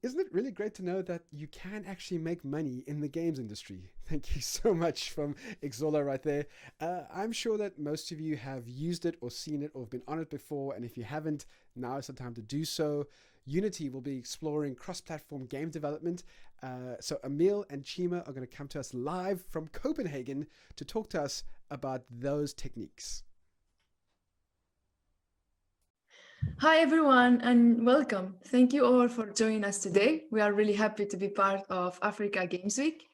Isn't it really great to know that you can actually make money in the games industry? Thank you so much from Exola right there. I'm sure that most of you have used it or seen it or been on it before, and if you haven't, now is the time to do so. Unity will be exploring cross-platform game development. So Amel and Chema are going to come to us live from Copenhagen to talk to us about those techniques. Hi, everyone, and welcome. Thank you all for joining us today. We are really happy to be part of Africa Games Week.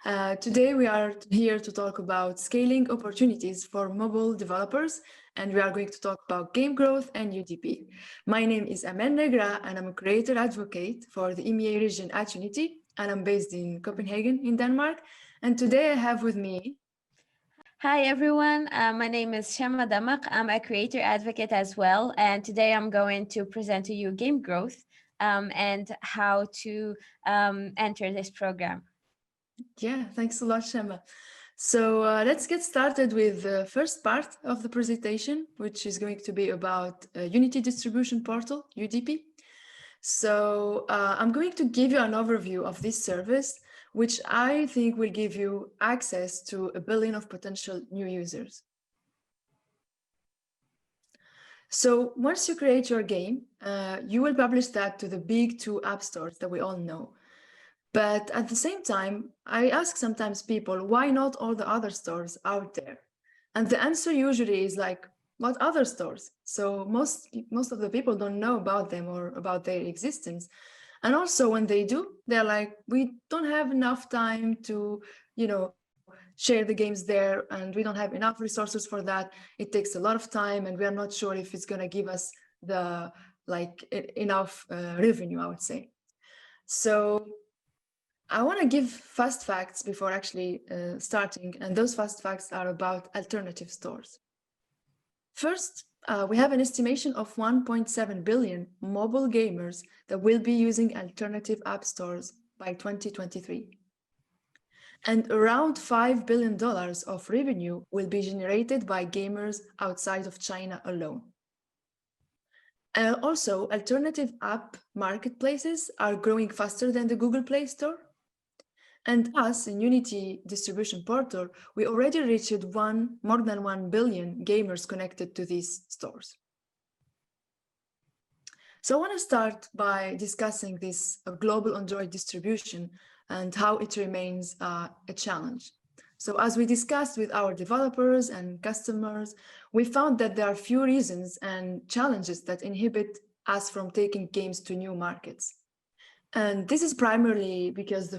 Today, we are here to talk about scaling opportunities for mobile developers, and we are going to talk about game growth and UDP. My name is Amel Negra, and I'm a creator advocate for the EMEA region at Unity, and I'm based in Copenhagen, in Denmark. And today, I have with me. Hi everyone, my name is Chema. I'm a creator advocate as well, and today I'm going to present to you game growth and how to enter this program. Yeah, thanks a lot, Shema. So let's get started with the first part of the presentation, which is going to be about Unity Distribution Portal, UDP. So I'm going to give you an overview of this service, which I think will give you access to 1 billion of potential new users. So once you create your game, you will publish that to the big two app stores that we all know. But at the same time, I ask sometimes people, why not all the other stores out there? And the answer usually is like, what other stores? So most of the people don't know about them or about their existence. And also when they do, they're like, we don't have enough time to, share the games there, and we don't have enough resources for that. It takes a lot of time, and we are not sure if it's going to give us the enough revenue, I would say. So I want to give fast facts before actually starting, and those fast facts are about alternative stores. First, we have an estimation of 1.7 billion mobile gamers that will be using alternative app stores by 2023. And around $5 billion of revenue will be generated by gamers outside of China alone. Also, alternative app marketplaces are growing faster than the Google Play Store. And us in Unity Distribution Portal, we already reached more than 1 billion gamers connected to these stores. So I want to start by discussing this global Android distribution and how it remains a challenge. So as we discussed with our developers and customers, we found that there are few reasons and challenges that inhibit us from taking games to new markets. And this is primarily because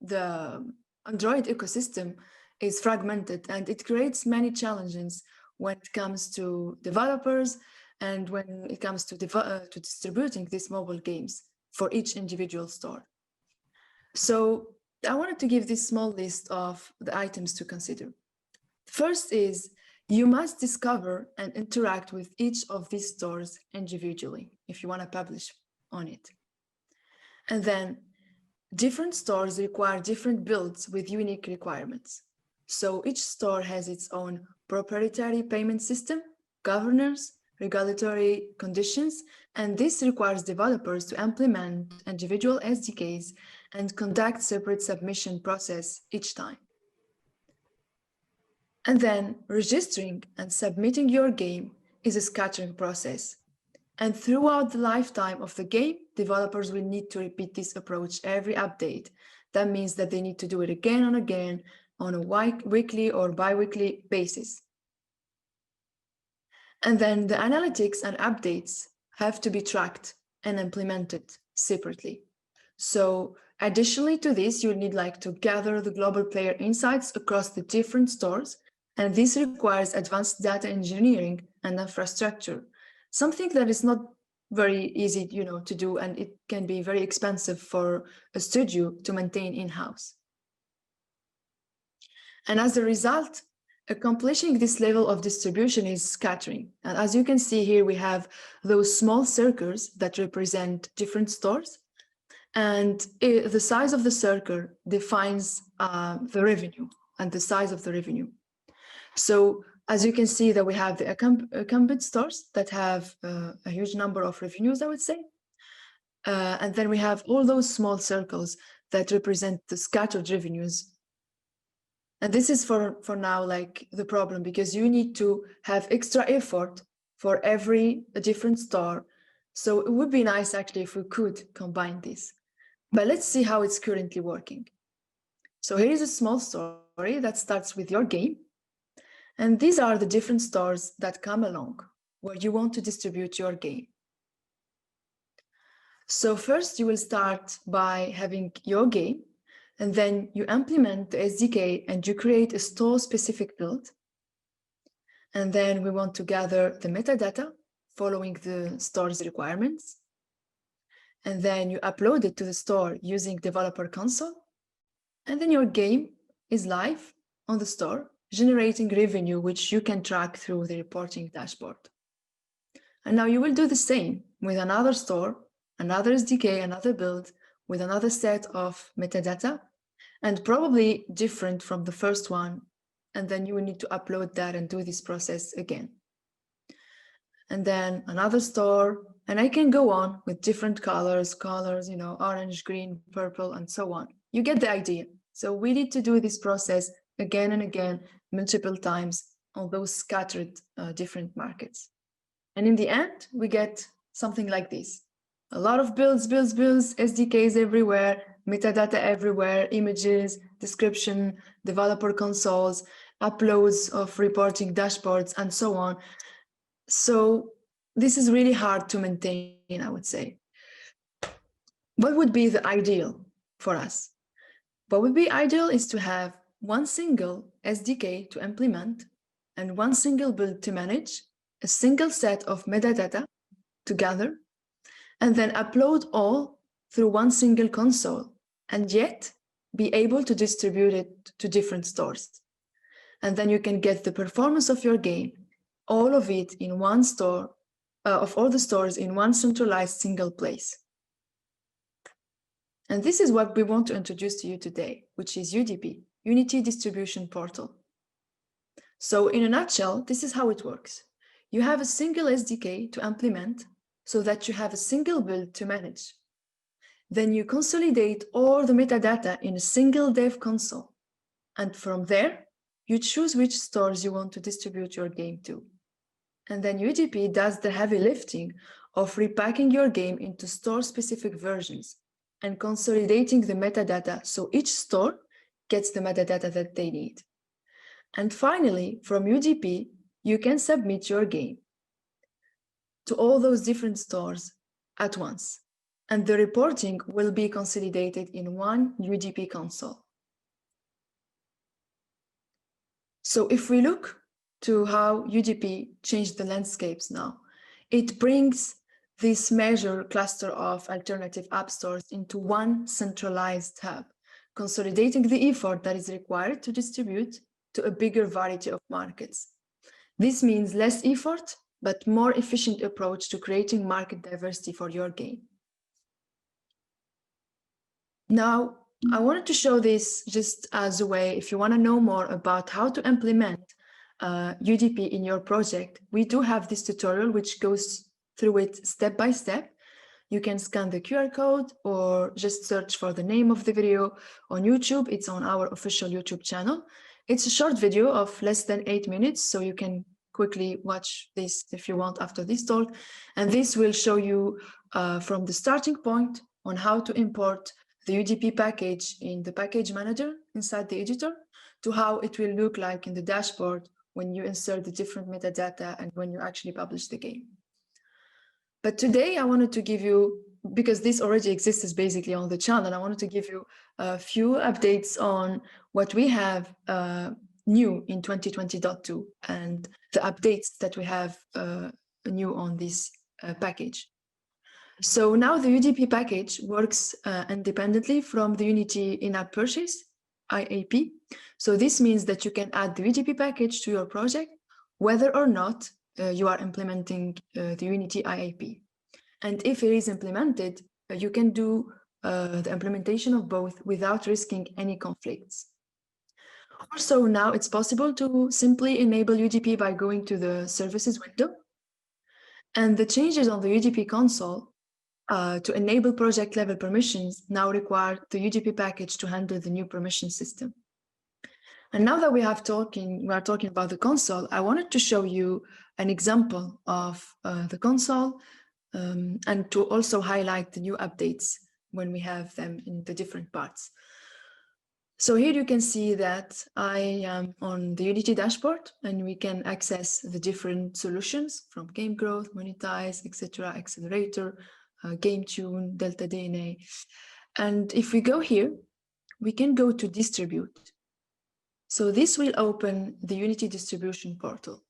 the Android ecosystem is fragmented, and it creates many challenges when it comes to developers and when it comes to distributing these mobile games for each individual store. So I wanted to give this small list of the items to consider. First is you must discover and interact with each of these stores individually if you want to publish on it. And then different stores require different builds with unique requirements. So each store has its own proprietary payment system, governance, regulatory conditions, and this requires developers to implement individual SDKs and conduct separate submission process each time. And then registering and submitting your game is a scattering process. And throughout the lifetime of the game, developers will need to repeat this approach every update. That means that they need to do it again and again on a weekly or bi-weekly basis. And then the analytics and updates have to be tracked and implemented separately. So additionally to this, you need to gather the global player insights across the different stores. And this requires advanced data engineering and infrastructure, something that is not very easy, to do, and it can be very expensive for a studio to maintain in-house. And as a result, accomplishing this level of distribution is scattering. And as you can see here, we have those small circles that represent different stores. And the size of the circle defines the revenue and the size of the revenue. So as you can see that we have the incumbent stores that have a huge number of revenues, I would say. And then we have all those small circles that represent the scattered revenues. And this is for now like the problem, because you need to have extra effort for every different store. So it would be nice actually if we could combine this. But let's see how it's currently working. So here is a small story that starts with your game. And these are the different stores that come along where you want to distribute your game. So first you will start by having your game, and then you implement the SDK and you create a store-specific build. And then we want to gather the metadata following the store's requirements. And then you upload it to the store using Developer Console. And then your game is live on the store, generating revenue, which you can track through the reporting dashboard. And now you will do the same with another store, another SDK, another build, with another set of metadata, and probably different from the first one. And then you will need to upload that and do this process again. And then another store, and I can go on with different colors, orange, green, purple, and so on. You get the idea. So we need to do this process again and again, multiple times on those scattered different markets. And in the end, we get something like this. A lot of builds, SDKs everywhere, metadata everywhere, images, description, developer consoles, uploads of reporting dashboards, and so on. So this is really hard to maintain, I would say. What would be the ideal for us? What would be ideal is to have one single SDK to implement and one single build to manage, a single set of metadata to gather, and then upload all through one single console, and yet be able to distribute it to different stores. And then you can get the performance of your game, all of it in one store, of all the stores in one centralized single place. And this is what we want to introduce to you today, which is UDP, Unity Distribution Portal. So in a nutshell, this is how it works. You have a single SDK to implement so that you have a single build to manage. Then you consolidate all the metadata in a single dev console. And from there, you choose which stores you want to distribute your game to. And then UDP does the heavy lifting of repacking your game into store-specific versions and consolidating the metadata so each store gets the metadata that they need. And finally, from UDP, you can submit your game to all those different stores at once. And the reporting will be consolidated in one UDP console. So if we look to how UDP changed the landscapes now, it brings this major cluster of alternative app stores into one centralized hub, consolidating the effort that is required to distribute to a bigger variety of markets. This means less effort, but more efficient approach to creating market diversity for your game. Now, I wanted to show this just as a way, if you want to know more about how to implement UDP in your project, we do have this tutorial which goes through it step by step. You can scan the QR code or just search for the name of the video on YouTube. It's on our official YouTube channel. It's a short video of less than 8 minutes, so you can quickly watch this if you want after this talk. And this will show you from the starting point on how to import the UDP package in the package manager inside the editor to how it will look like in the dashboard when you insert the different metadata and when you actually publish the game. But today I wanted to give you, because this already exists basically on the channel, I wanted to give you a few updates on what we have new in 2020.2 and the updates that we have new on this package. So now the UDP package works independently from the Unity in-app purchase, IAP. So this means that you can add the UDP package to your project, whether or not you are implementing the Unity IAP. And if it is implemented, you can do the implementation of both without risking any conflicts. Also, now it's possible to simply enable UDP by going to the services window. And the changes on the UDP console to enable project level permissions now require the UDP package to handle the new permission system. And now that we are talking about the console, I wanted to show you an example of the console and to also highlight the new updates when we have them in the different parts. So here you can see that I am on the Unity dashboard, and we can access the different solutions from game growth, monetize, etc., accelerator, game tune, delta DNA. And if we go here, we can go to distribute. So this will open the Unity distribution portal.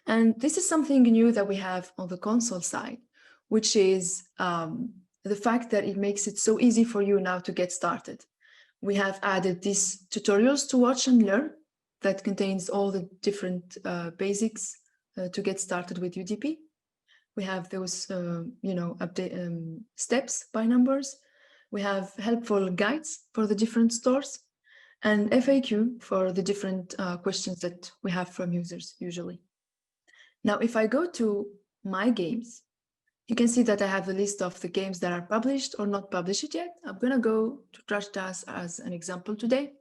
And this is something new that we have on the console side, which is the fact that it makes it so easy for you now to get started. We have added these tutorials to watch and learn that contains all the different basics to get started with UDP. We have those, update steps by numbers. We have helpful guides for the different stores, and FAQ for the different questions that we have from users usually. Now, if I go to my games, you can see that I have a list of the games that are published or not published yet. I'm gonna go to Trash Task as an example today.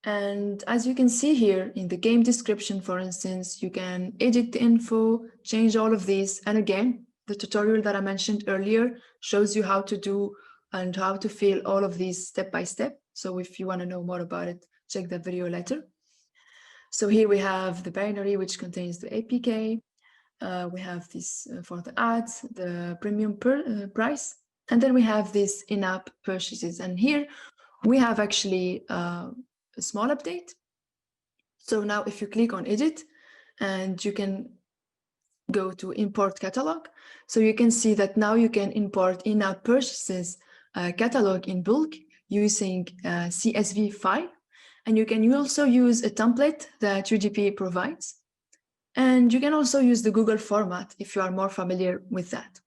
And as you can see here in the game description, for instance, you can edit the info, change all of these. And again, the tutorial that I mentioned earlier shows you how to do and how to fill all of these step by step. So if you want to know more about it, check that video later. So here we have the binary, which contains the APK. We have this for the ads, the premium price, and then we have this in-app purchases. And here we have actually a small update. So now if you click on edit, and you can go to import catalog, so you can see that now you can import in-app purchases catalog in bulk using CSV file, and you can also use a template that UDP provides. And you can also use the Google format if you are more familiar with that.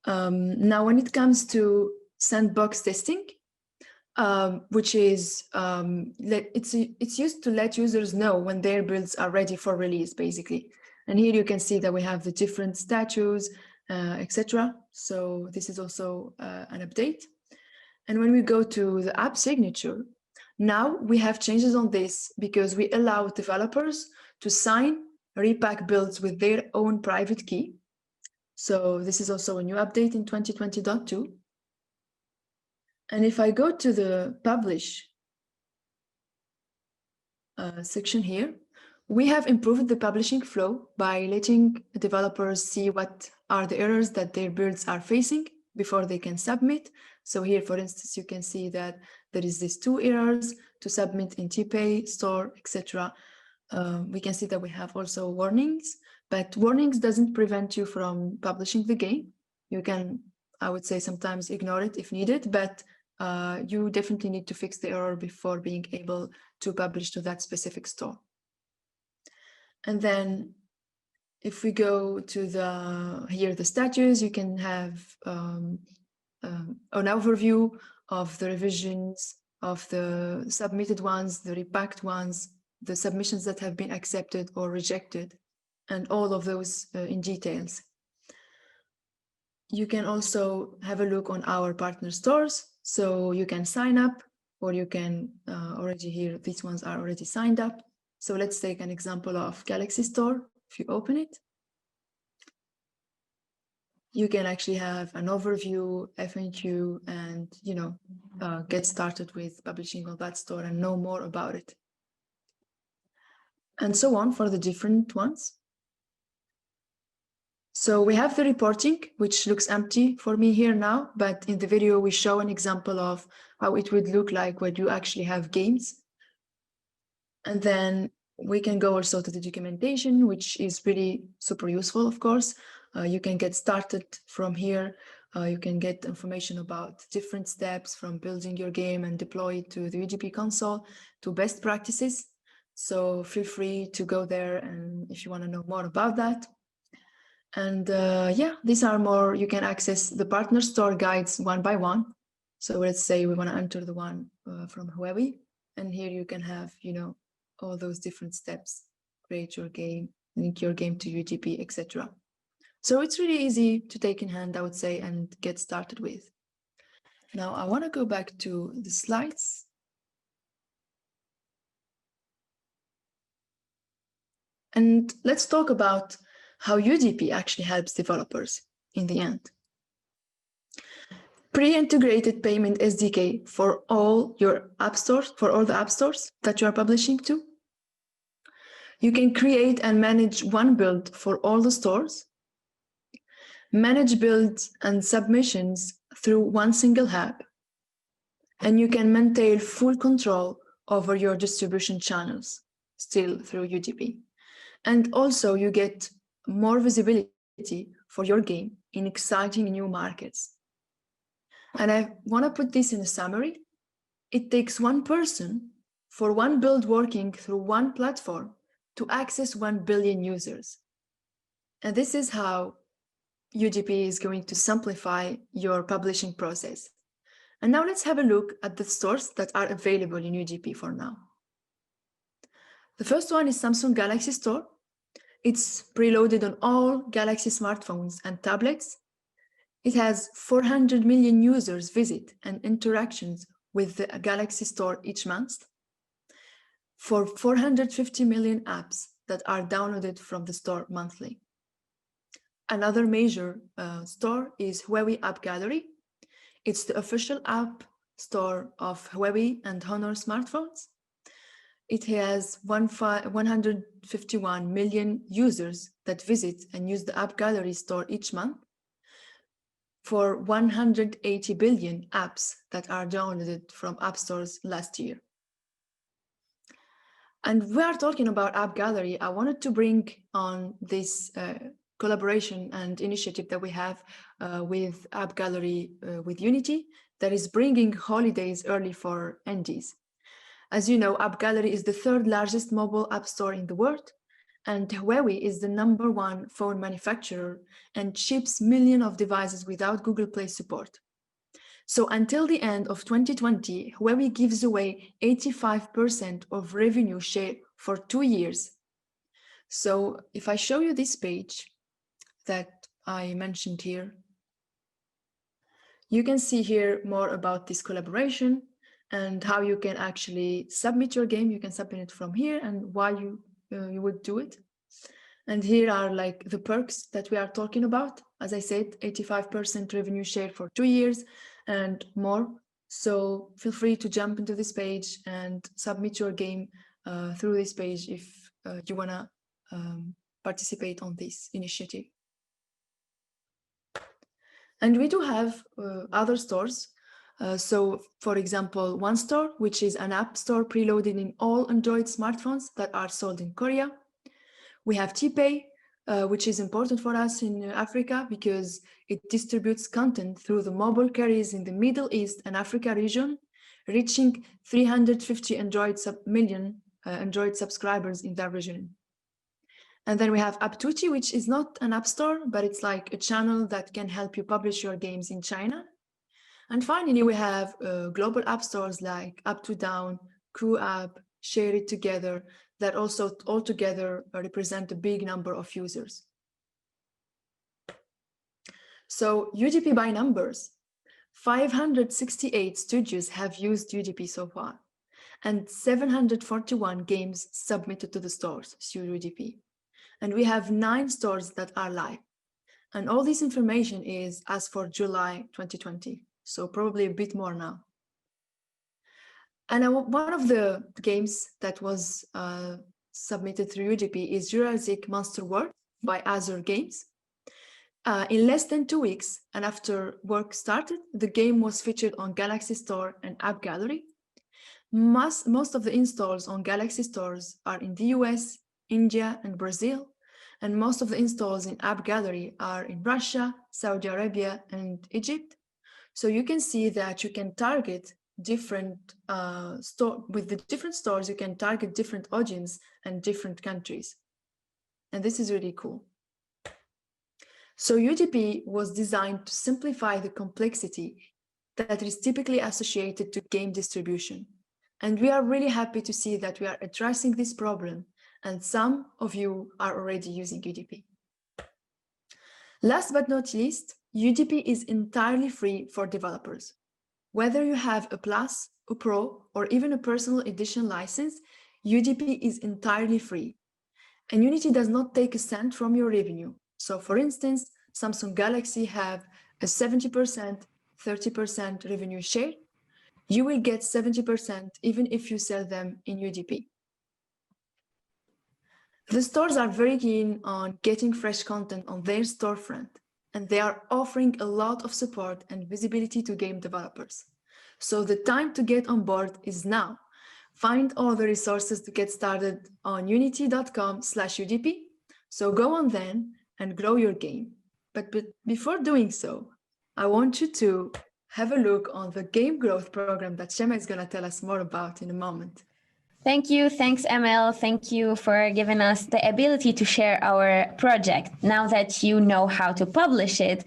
Now, when it comes to sandbox testing, which is, it's used to let users know when their builds are ready for release, basically. And here you can see that we have the different statues, etc. So this is also an update. And when we go to the app signature, now we have changes on this because we allow developers to sign repack builds with their own private key. So this is also a new update in 2020.2. And if I go to the publish section here, we have improved the publishing flow by letting developers see what are the errors that their builds are facing before they can submit. So here, for instance, you can see that there is these 2 errors to submit in TPay, store, etc. We can see that we have also warnings, but warnings doesn't prevent you from publishing the game. You can, I would say, sometimes ignore it if needed, but you definitely need to fix the error before being able to publish to that specific store. And then if we go to the statues, you can have an overview of the revisions, of the submitted ones, the repacked ones, the submissions that have been accepted or rejected, and all of those in details. You can also have a look on our partner stores. So you can sign up, or you can already here, these ones are already signed up. So let's take an example of Galaxy Store. If you open it, you can actually have an overview, FAQ, and get started with publishing on that store and know more about it. And so on for the different ones. So we have the reporting, which looks empty for me here now, but in the video we show an example of how it would look like when you actually have games. And then we can go also to the documentation, which is really super useful, of course. You can get started from here. You can get information about different steps from building your game and deploy it to the UDP console to best practices. So feel free to go there and if you want to know more about that. And yeah, these are more, you can access the partner store guides one by one. So let's say we want to enter the one from Huawei, and here you can have, all those different steps, create your game, link your game to UDP, etc. So it's really easy to take in hand, I would say, and get started with. Now I want to go back to the slides. And let's talk about how UDP actually helps developers in the end. Pre-integrated payment SDK for all your app stores, for all the app stores that you are publishing to. You can create and manage one build for all the stores. Manage builds and submissions through one single hub. And you can maintain full control over your distribution channels, still through UDP. And also you get more visibility for your game in exciting new markets. And I want to put this in a summary. It takes one person for one build working through one platform to access 1 billion users. And this is how UDP is going to simplify your publishing process. And now let's have a look at the stores that are available in UDP for now. The first one is Samsung Galaxy Store. It's preloaded on all Galaxy smartphones and tablets. It has 400 million users visit and interactions with the Galaxy Store each month, for 450 million apps that are downloaded from the store monthly. Another major store is Huawei App Gallery. It's the official app store of Huawei and Honor smartphones. It has 151 million users that visit and use the App Gallery store each month, for 180 billion apps that are downloaded from app stores last year. And we are talking about App Gallery. I wanted to bring on this collaboration and initiative that we have with App Gallery with Unity that is bringing holidays early for NDs. As you know, App Gallery is the third largest mobile app store in the world, and Huawei is the #1 phone manufacturer and ships millions of devices without Google Play support. So until the end of 2020, Huawei gives away 85% of revenue share for 2 years. So if I show you this page that I mentioned here, you can see here more about this collaboration and how you can actually submit your game. You can submit it from here and why you would do it. And here are like the perks that we are talking about. As I said, 85% revenue share for 2 years and more. So feel free to jump into this page and submit your game through this page if you want to participate on this initiative. And we do have other stores. So for example, One Store, which is an app store preloaded in all Android smartphones that are sold in Korea. We have TPay, which is important for us in Africa because it distributes content through the mobile carriers in the Middle East and Africa region, reaching 350 million Android subscribers in that region. And then we have Apptuti, which is not an app store, but it's like a channel that can help you publish your games in China. And finally, we have global app stores like Up2Down, Crew App, Share It Together, that also altogether represent a big number of users. So UDP by numbers, 568 studios have used UDP so far, and 741 games submitted to the stores through UDP. And we have 9 stores that are live. And all this information is as for July 2020, so probably a bit more now. And one of the games that was submitted through UDP is Jurassic Monster World by Azure Games. In less than 2 weeks, and after work started, the game was featured on Galaxy Store and App Gallery. Most of the installs on Galaxy stores are in the US, India, and Brazil, and most of the installs in App Gallery are in Russia, Saudi Arabia, and Egypt. So you can see that you can target different with the different stores, you can target different audience and different countries. And this is really cool. So UDP was designed to simplify the complexity that is typically associated to game distribution. And we are really happy to see that we are addressing this problem, and some of you are already using UDP. Last but not least, UDP is entirely free for developers. Whether you have a Plus, a Pro, or even a personal edition license, UDP is entirely free. And Unity does not take a cent from your revenue. So for instance, Samsung Galaxy have a 70%, 30% revenue share. You will get 70% even if you sell them in UDP. The stores are very keen on getting fresh content on their storefront, and they are offering a lot of support and visibility to game developers. So the time to get on board is now. Find all the resources to get started on unity.com/UDP. So go on then and grow your game. But before doing so, I want you to have a look on the game growth program that Chema is going to tell us more about in a moment. Thank you. Thanks, Amel. Thank you for giving us the ability to share our project. Now that you know how to publish it,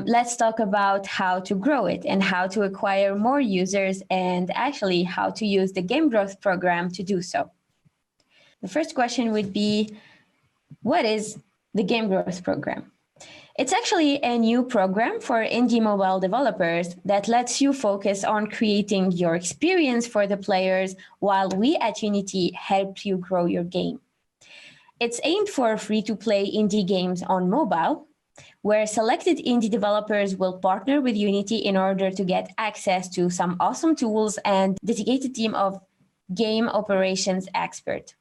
let's talk about how to grow it and how to acquire more users and actually how to use the game growth program to do so. The first question would be, what is the game growth program? It's actually a new program for indie mobile developers that lets you focus on creating your experience for the players while we at Unity help you grow your game. It's aimed for free-to-play indie games on mobile, where selected indie developers will partner with Unity in order to get access to some awesome tools and dedicated team of game operations experts.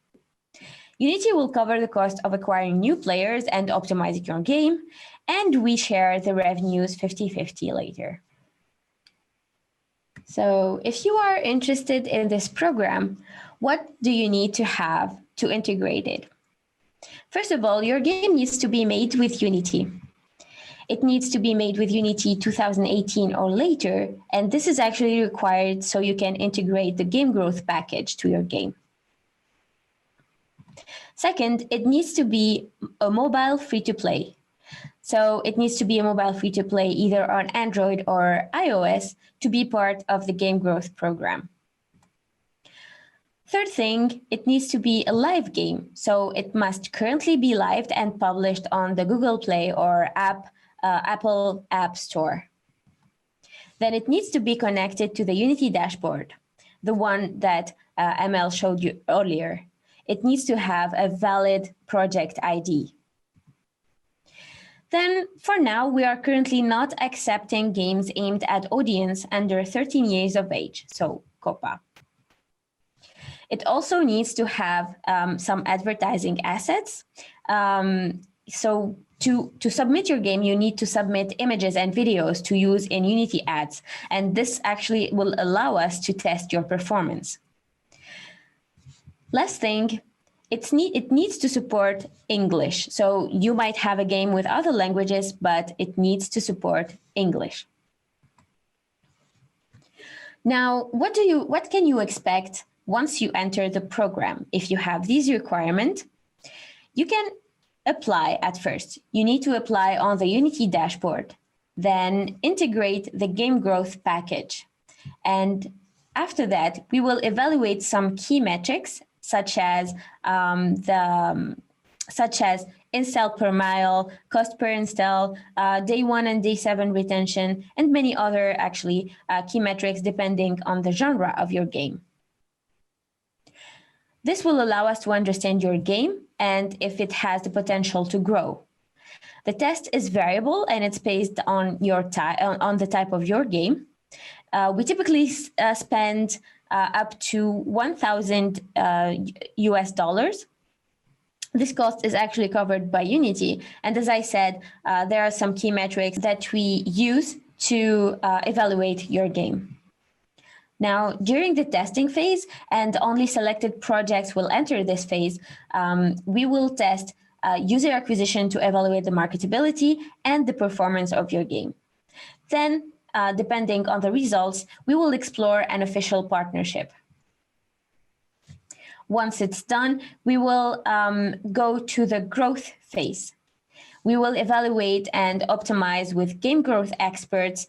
Unity will cover the cost of acquiring new players and optimizing your game, and we share the revenues 50-50 later. So if you are interested in this program, what do you need to have to integrate it? First of all, your game needs to be made with Unity. It needs to be made with Unity 2018 or later, and this is actually required so you can integrate the game growth package to your game. Second, it needs to be a mobile free-to-play. So it needs to be a mobile free-to-play either on Android or iOS to be part of the game growth program. Third thing, it needs to be a live game. So it must currently be live and published on the Google Play or Apple App Store. Then it needs to be connected to the Unity dashboard, the one that Amel showed you earlier. It needs to have a valid project ID. Then, for now, we are currently not accepting games aimed at audience under 13 years of age, so COPPA. It also needs to have some advertising assets. So to submit your game, you need to submit images and videos to use in Unity ads, and this actually will allow us to test your performance. Last thing, it needs to support English. So you might have a game with other languages, but it needs to support English. Now, what can you expect once you enter the program? If you have these requirements, you can apply at first. You need to apply on the Unity dashboard, then integrate the game growth package. And after that, we will evaluate some key metrics such as install per mile, cost per install, day 1 and day 7 retention, and many other actually key metrics depending on the genre of your game. This will allow us to understand your game and if it has the potential to grow. The test is variable and it's based on on the type of your game. We typically spend up to 1,000 US dollars. This cost is actually covered by Unity. And as I said, there are some key metrics that we use to evaluate your game. Now, during the testing phase, and only selected projects will enter this phase, we will test user acquisition to evaluate the marketability and the performance of your game. Then, depending on the results, we will explore an official partnership. Once it's done, we will go to the growth phase. We will evaluate and optimize with game growth experts.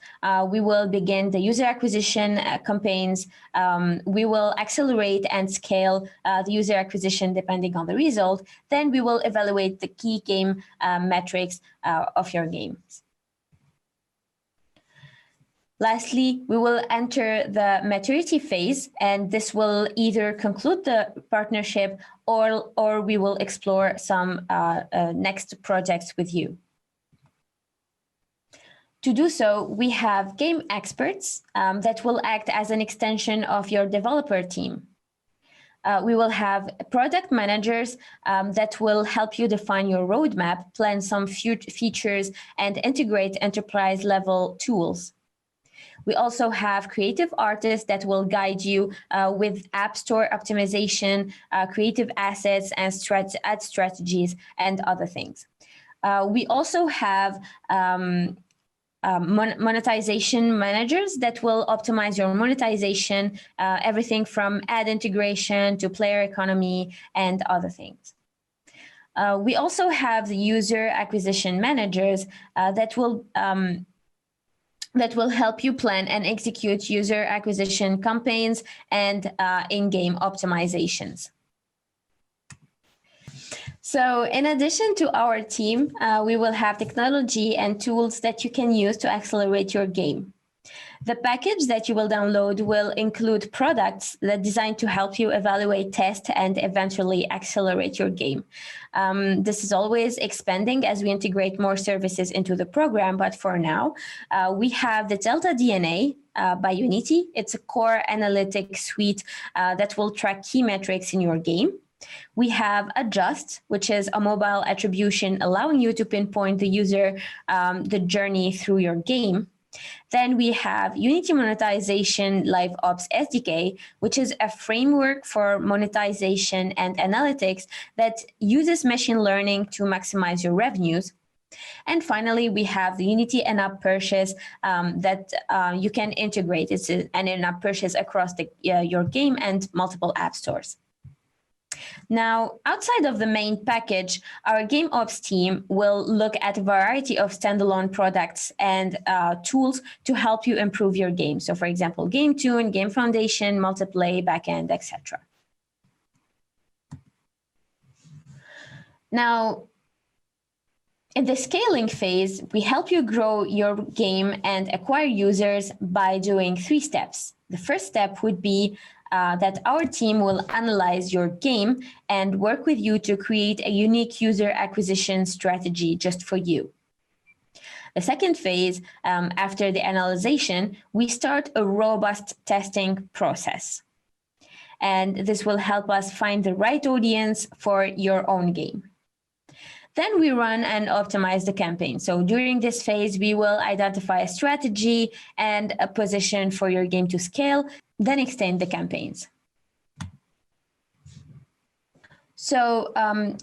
We will begin the user acquisition campaigns. We will accelerate and scale the user acquisition depending on the result. Then we will evaluate the key game metrics of your games. Lastly, we will enter the maturity phase, and this will either conclude the partnership or we will explore some next projects with you. To do so, we have game experts that will act as an extension of your developer team. We will have product managers that will help you define your roadmap, plan some features, and integrate enterprise-level tools. We also have creative artists that will guide you with App Store optimization, creative assets, and ad strategies, and other things. We also have monetization managers that will optimize your monetization, everything from ad integration to player economy and other things. We also have the user acquisition managers that will help you plan and execute user acquisition campaigns and in-game optimizations. So in addition to our team, we will have technology and tools that you can use to accelerate your game. The package that you will download will include products that are designed to help you evaluate, test, and eventually accelerate your game. This is always expanding as we integrate more services into the program, but for now, we have the Delta DNA by Unity. It's a core analytics suite that will track key metrics in your game. We have Adjust, which is a mobile attribution allowing you to pinpoint the user, the journey through your game. Then we have Unity Monetization Live Ops SDK, which is a framework for monetization and analytics that uses machine learning to maximize your revenues. And finally, we have the Unity in-app purchase that you can integrate. It's an in-app purchase across your game and multiple app stores. Now, outside of the main package, our Game Ops team will look at a variety of standalone products and tools to help you improve your game. So, for example, Game Tune, Game Foundation, Multiplay, Backend, etc. Now, in the scaling phase, we help you grow your game and acquire users by doing 3 steps. The first step would be that our team will analyze your game and work with you to create a unique user acquisition strategy just for you. The second phase, after the analyzation, we start a robust testing process. And this will help us find the right audience for your own game. Then we run and optimize the campaign. So during this phase, we will identify a strategy and a position for your game to scale, then extend the campaigns. So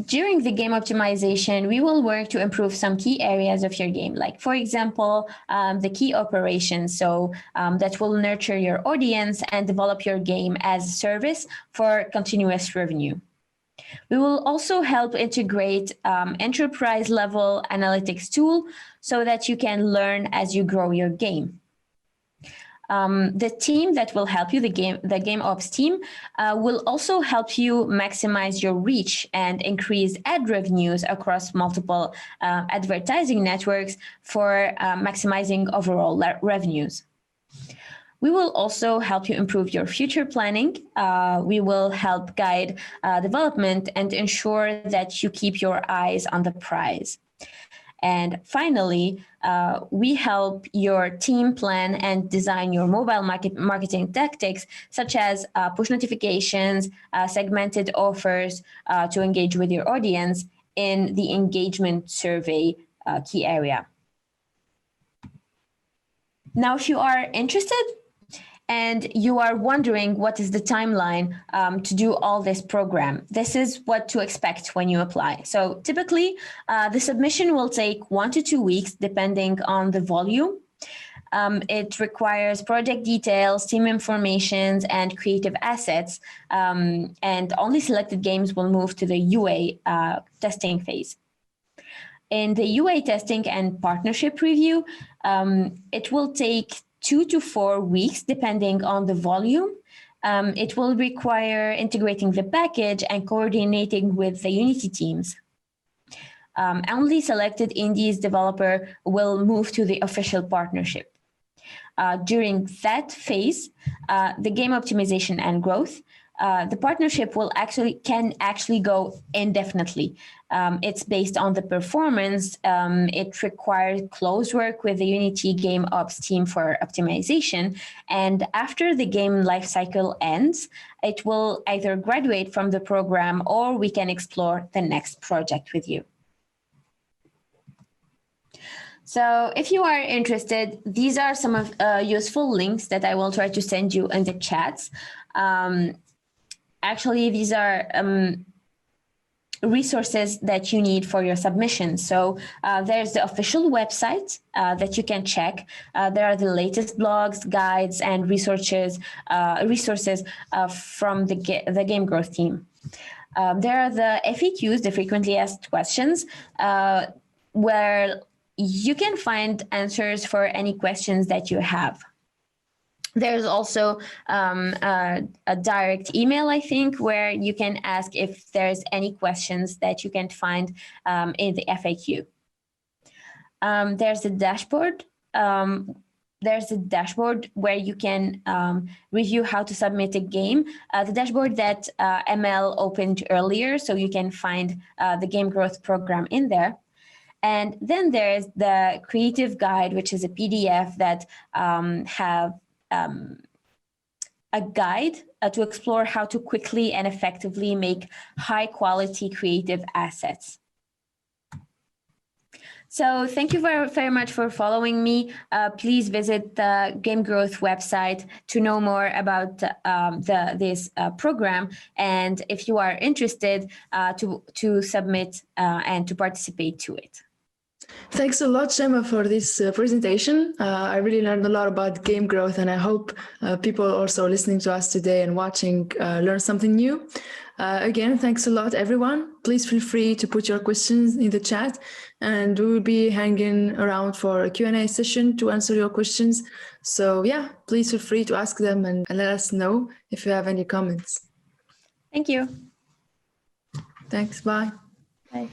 during the game optimization, we will work to improve some key areas of your game, like, for example, the key operations. So that will nurture your audience and develop your game as a service for continuous revenue. We will also help integrate enterprise-level analytics tool so that you can learn as you grow your game. The team that will help you, the Game Ops team, will also help you maximize your reach and increase ad revenues across multiple advertising networks for maximizing overall revenues. We will also help you improve your future planning. We will help guide development and ensure that you keep your eyes on the prize. And finally, we help your team plan and design your mobile marketing tactics, such as push notifications, segmented offers to engage with your audience in the engagement survey key area. Now, if you are interested, and you are wondering what is the timeline to do all this program, this is what to expect when you apply. So typically, the submission will take 1 to 2 weeks, depending on the volume. It requires project details, team information, and creative assets, and only selected games will move to the UA testing phase. In the UA testing and partnership review, it will take 2 to 4 weeks, depending on the volume. It will require integrating the package and coordinating with the Unity teams. Only selected indies developer will move to the official partnership. During that phase, the game optimization and growth, the partnership can actually go indefinitely. It's based on the performance. It requires close work with the Unity Game Ops team for optimization. And after the game lifecycle ends, it will either graduate from the program or we can explore the next project with you. So if you are interested, these are some of useful links that I will try to send you in the chats. Actually, these are resources that you need for your submission. So there's the official website that you can check. There are the latest blogs, guides, and resources from the Game Growth team. There are the FAQs, the frequently asked questions, where you can find answers for any questions that you have. There's also a direct email, I think, where you can ask if there's any questions that you can find in the FAQ. There's a dashboard. There's a dashboard where you can review how to submit a game. The dashboard that Amel opened earlier, so you can find the Game Growth program in there. And then there's the creative guide, which is a PDF that have a guide to explore how to quickly and effectively make high quality creative assets. So thank you very, very much for following me. Please visit the Game Growth website to know more about this program. And if you are interested to submit and to participate to it. Thanks a lot, Chema, for this presentation. I really learned a lot about Game Growth, and I hope people also listening to us today and watching learn something new. Again, thanks a lot, everyone. Please feel free to put your questions in the chat, and we will be hanging around for a Q&A session to answer your questions. So yeah, please feel free to ask them and let us know if you have any comments. Thank you. Thanks. Bye. Bye.